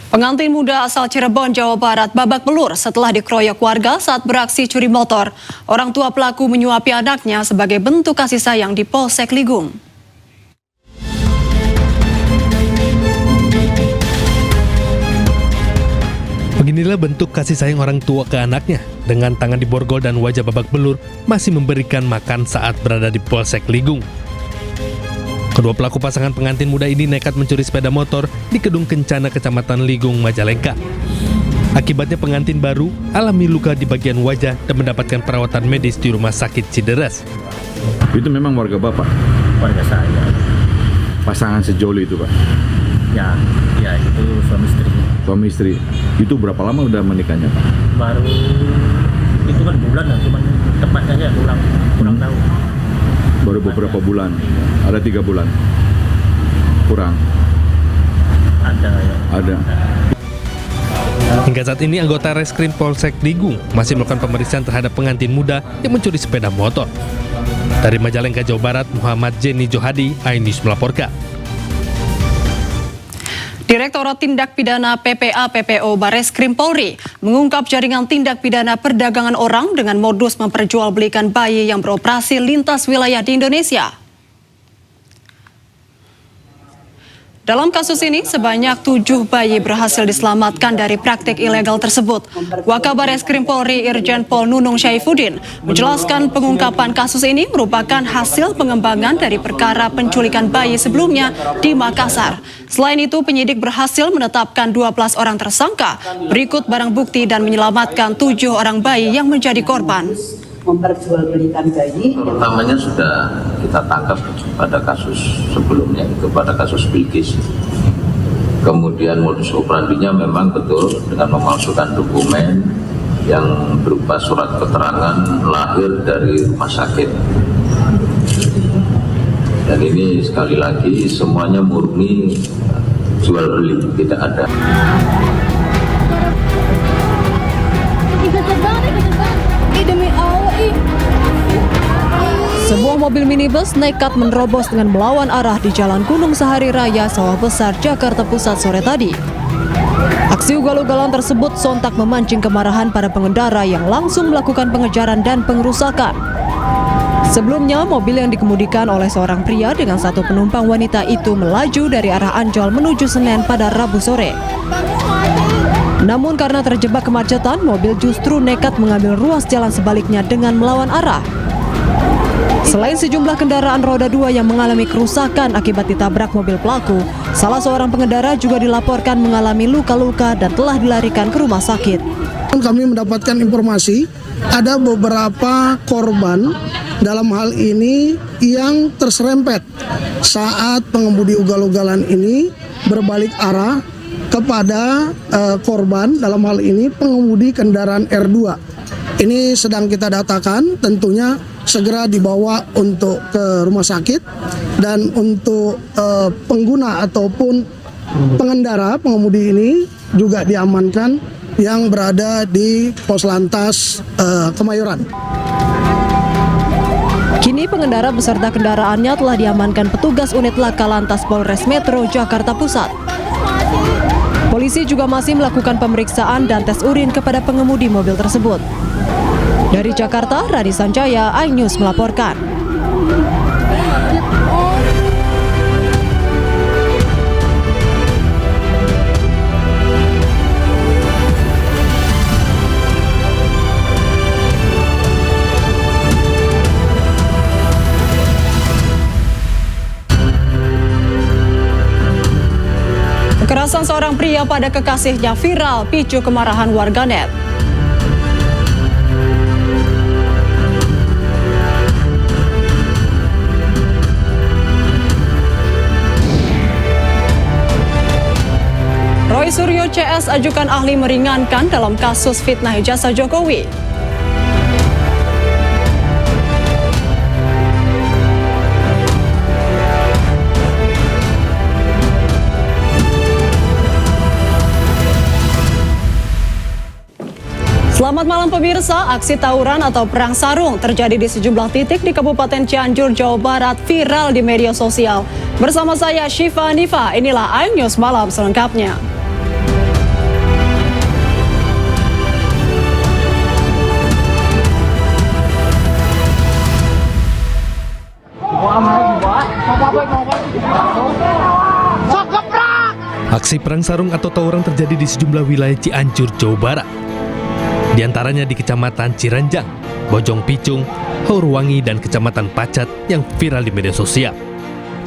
Pengantin muda asal Cirebon, Jawa Barat babak belur setelah dikeroyok warga saat beraksi curi motor. Orang tua pelaku menyuapi anaknya sebagai bentuk kasih sayang di Polsek Ligung. Beginilah bentuk kasih sayang orang tua ke anaknya. Dengan tangan diborgol dan wajah babak belur, masih memberikan makan saat berada di Polsek Ligung. Kedua pelaku pasangan pengantin muda ini nekat mencuri sepeda motor di Kedung Kencana, Kecamatan Ligung, Majalengka. Akibatnya pengantin baru alami luka di bagian wajah dan mendapatkan perawatan medis di Rumah Sakit Cideres. Itu memang warga Bapak? Warga saya. Pasangan sejoli itu, Pak? Ya itu suami istri. Suami istri. Itu berapa lama udah menikahnya, Pak? Baru itu kan bulan lah, cuman tepat saja kurang tahu. Baru beberapa bulan. Ada 3 bulan. Kurang. Ada ya. Ada. Hingga saat ini anggota Reskrim Polsek Ligung masih melakukan pemeriksaan terhadap pengantin muda yang mencuri sepeda motor. Dari Majalengka, Jawa Barat, Muhammad Jenny Johadi, iNews melaporkan. Direktorat Tindak Pidana PPA PPO Bareskrim Polri mengungkap jaringan tindak pidana perdagangan orang dengan modus memperjualbelikan bayi yang beroperasi lintas wilayah di Indonesia. Dalam kasus ini, sebanyak 7 bayi berhasil diselamatkan dari praktik ilegal tersebut. Wakabare Eskrim Polri Irjen Pol Nunung Syaifuddin menjelaskan pengungkapan kasus ini merupakan hasil pengembangan dari perkara penculikan bayi sebelumnya di Makassar. Selain itu, penyidik berhasil menetapkan 12 orang tersangka berikut barang bukti dan menyelamatkan 7 orang bayi yang menjadi korban. Memperjualbelikan bayi. Pertamanya sudah kita tangkap pada kasus sebelumnya, kepada kasus Bilqis. Kemudian modus operandinya memang betul dengan memalsukan dokumen yang berupa surat keterangan lahir dari rumah sakit. Dan ini sekali lagi semuanya murni jual beli, tidak ada. Sebuah mobil minibus nekat menerobos dengan melawan arah di Jalan Gunung Sahari Raya, Sawah Besar, Jakarta Pusat sore tadi. Aksi ugal-ugalan tersebut sontak memancing kemarahan para pengendara yang langsung melakukan pengejaran dan pengerusakan. Sebelumnya, mobil yang dikemudikan oleh seorang pria dengan satu penumpang wanita itu melaju dari arah Ancol menuju Senen pada Rabu sore. Namun karena terjebak kemacetan, mobil justru nekat mengambil ruas jalan sebaliknya dengan melawan arah. Selain sejumlah kendaraan roda 2 yang mengalami kerusakan akibat ditabrak mobil pelaku, salah seorang pengendara juga dilaporkan mengalami luka-luka dan telah dilarikan ke rumah sakit. Kami mendapatkan informasi ada beberapa korban dalam hal ini yang terserempet saat pengemudi ugal-ugalan ini berbalik arah kepada korban, dalam hal ini pengemudi kendaraan R2. Ini sedang kita datakan, tentunya segera dibawa untuk ke rumah sakit, dan untuk pengguna ataupun pengendara pengemudi ini juga diamankan yang berada di Poslantas Kemayoran. Kini pengendara beserta kendaraannya telah diamankan petugas unit Laka Lantas Polres Metro Jakarta Pusat. Polisi juga masih melakukan pemeriksaan dan tes urin kepada pengemudi mobil tersebut. Dari Jakarta, Radi Sanjaya, iNews melaporkan. Kekerasan seorang pria pada kekasihnya viral picu kemarahan warganet. Roy Suryo CS ajukan ahli meringankan dalam kasus fitnah ijazah Jokowi. Selamat malam pemirsa, aksi tawuran atau perang sarung terjadi di sejumlah titik di Kabupaten Cianjur, Jawa Barat viral di media sosial. Bersama saya Syifa Nifa, inilah iNews Malam selengkapnya. Aksi perang sarung atau tawuran terjadi di sejumlah wilayah Cianjur, Jawa Barat. Di antaranya di Kecamatan Ciranjang, Bojong Picung, Haurwangi, dan Kecamatan Pacat yang viral di media sosial.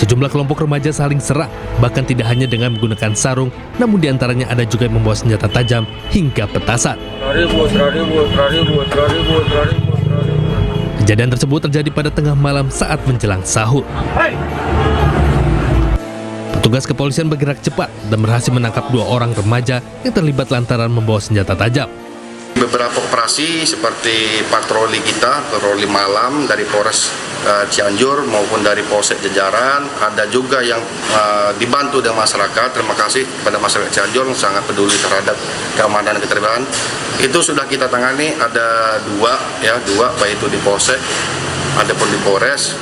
Sejumlah kelompok remaja saling serang, bahkan tidak hanya dengan menggunakan sarung, namun di antaranya ada juga yang membawa senjata tajam hingga petasan. Kejadian tersebut terjadi pada tengah malam saat menjelang sahur. Petugas kepolisian bergerak cepat dan berhasil menangkap 2 orang remaja yang terlibat lantaran membawa senjata tajam. Beberapa operasi seperti patroli malam dari Polres Cianjur maupun dari Polsek Jajaran, ada juga yang dibantu dengan masyarakat. Terima kasih kepada masyarakat Cianjur yang sangat peduli terhadap keamanan dan ketertiban. Itu sudah kita tangani, ada dua baik itu di Polsek adapun di Polres,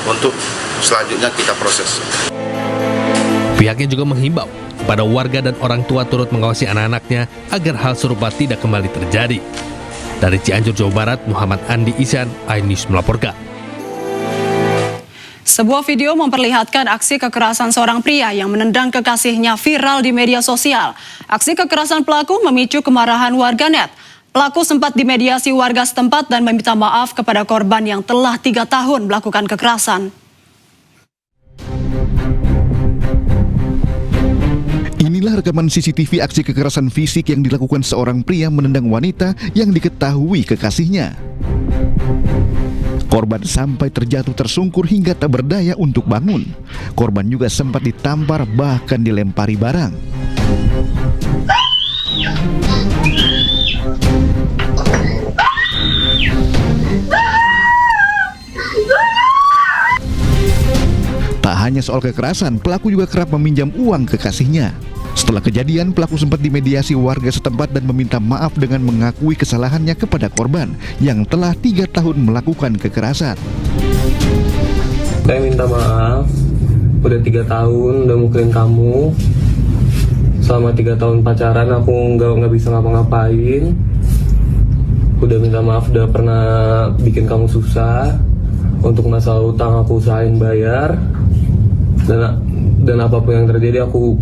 untuk selanjutnya kita proses. Pihaknya juga menghimbau kepada warga dan orang tua turut mengawasi anak-anaknya agar hal serupa tidak kembali terjadi. Dari Cianjur, Jawa Barat, Muhammad Andi Isyan, iNews melaporkan. Sebuah video memperlihatkan aksi kekerasan seorang pria yang menendang kekasihnya viral di media sosial. Aksi kekerasan pelaku memicu kemarahan warganet. Pelaku sempat dimediasi warga setempat dan meminta maaf kepada korban yang telah 3 tahun melakukan kekerasan. Inilah rekaman CCTV aksi kekerasan fisik yang dilakukan seorang pria menendang wanita yang diketahui kekasihnya. Korban sampai terjatuh tersungkur hingga tak berdaya untuk bangun. Korban juga sempat ditampar bahkan dilempari barang. Tak hanya soal kekerasan, pelaku juga kerap meminjam uang kekasihnya. Setelah kejadian, pelaku sempat dimediasi warga setempat dan meminta maaf dengan mengakui kesalahannya kepada korban yang telah 3 tahun melakukan kekerasan. Saya minta maaf, udah 3 tahun udah mukulin kamu. Selama 3 tahun pacaran aku nggak bisa ngapa-ngapain. Udah minta maaf, udah pernah bikin kamu susah. Untuk masalah utang aku usahain bayar. Dan apapun yang terjadi aku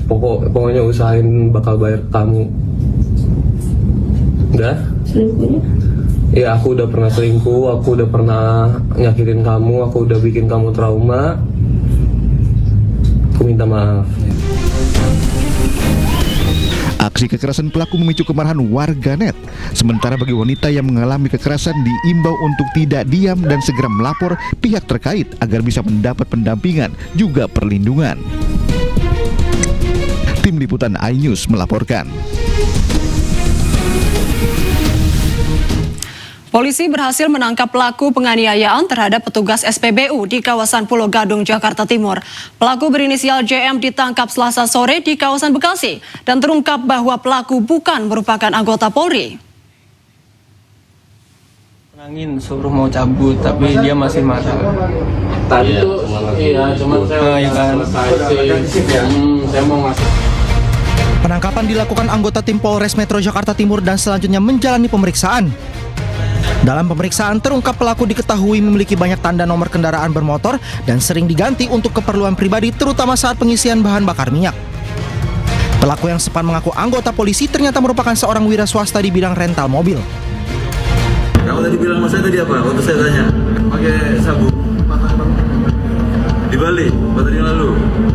pokoknya usahain bakal bayar kamu. Udah? Selingkuhnya? Iya, aku udah pernah selingkuh, aku udah pernah nyakitin kamu, aku udah bikin kamu trauma. Aku minta maaf. Aksi kekerasan pelaku memicu kemarahan warganet. Sementara bagi wanita yang mengalami kekerasan diimbau untuk tidak diam dan segera melapor pihak terkait agar bisa mendapat pendampingan juga perlindungan. Tim Liputan iNews melaporkan. Polisi berhasil menangkap pelaku penganiayaan terhadap petugas SPBU di kawasan Pulau Gadung, Jakarta Timur. Pelaku berinisial JM ditangkap Selasa sore di kawasan Bekasi dan terungkap bahwa pelaku bukan merupakan anggota Polri. Nangin suruh mau cabut tapi dia masih marah. Tadi tuh cuma saya mau ngasih. Penangkapan dilakukan anggota tim Polres Metro Jakarta Timur dan selanjutnya menjalani pemeriksaan. Dalam pemeriksaan terungkap pelaku diketahui memiliki banyak tanda nomor kendaraan bermotor dan sering diganti untuk keperluan pribadi terutama saat pengisian bahan bakar minyak. Pelaku yang sempat mengaku anggota polisi ternyata merupakan seorang wira swasta di bidang rental mobil. Kamu tadi bilang sama saya tadi apa? Waktu saya tanya, pakai sabuk di Bali, 4 hari yang lalu.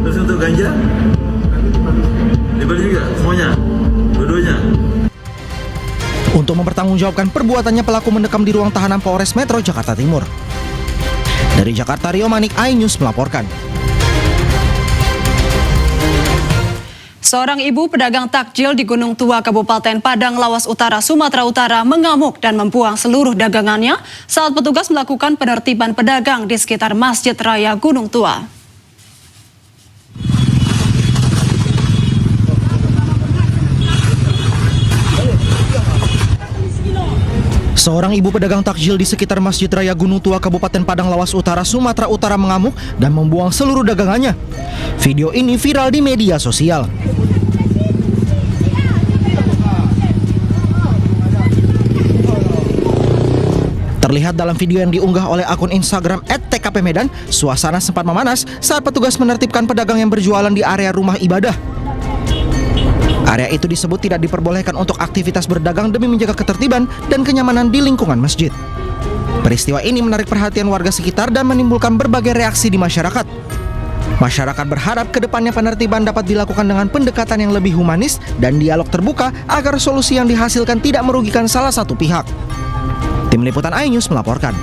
Terus untuk ganja? Di Bali juga, semuanya? Dua-duanya? Untuk mempertanggungjawabkan perbuatannya, pelaku mendekam di ruang tahanan Polres Metro Jakarta Timur. Dari Jakarta, Rio Manik, iNews melaporkan. Seorang ibu pedagang takjil di Gunung Tua, Kabupaten Padang Lawas Utara, Sumatera Utara mengamuk dan membuang seluruh dagangannya saat petugas melakukan penertiban pedagang di sekitar Masjid Raya Gunung Tua. Seorang ibu pedagang takjil di sekitar Masjid Raya Gunung Tua, Kabupaten Padang Lawas Utara, Sumatera Utara mengamuk dan membuang seluruh dagangannya. Video ini viral di media sosial. Terlihat dalam video yang diunggah oleh akun Instagram @tkpmedan, suasana sempat memanas saat petugas menertibkan pedagang yang berjualan di area rumah ibadah. Area itu disebut tidak diperbolehkan untuk aktivitas berdagang demi menjaga ketertiban dan kenyamanan di lingkungan masjid. Peristiwa ini menarik perhatian warga sekitar dan menimbulkan berbagai reaksi di masyarakat. Masyarakat berharap kedepannya penertiban dapat dilakukan dengan pendekatan yang lebih humanis dan dialog terbuka agar solusi yang dihasilkan tidak merugikan salah satu pihak. Tim Liputan iNews melaporkan.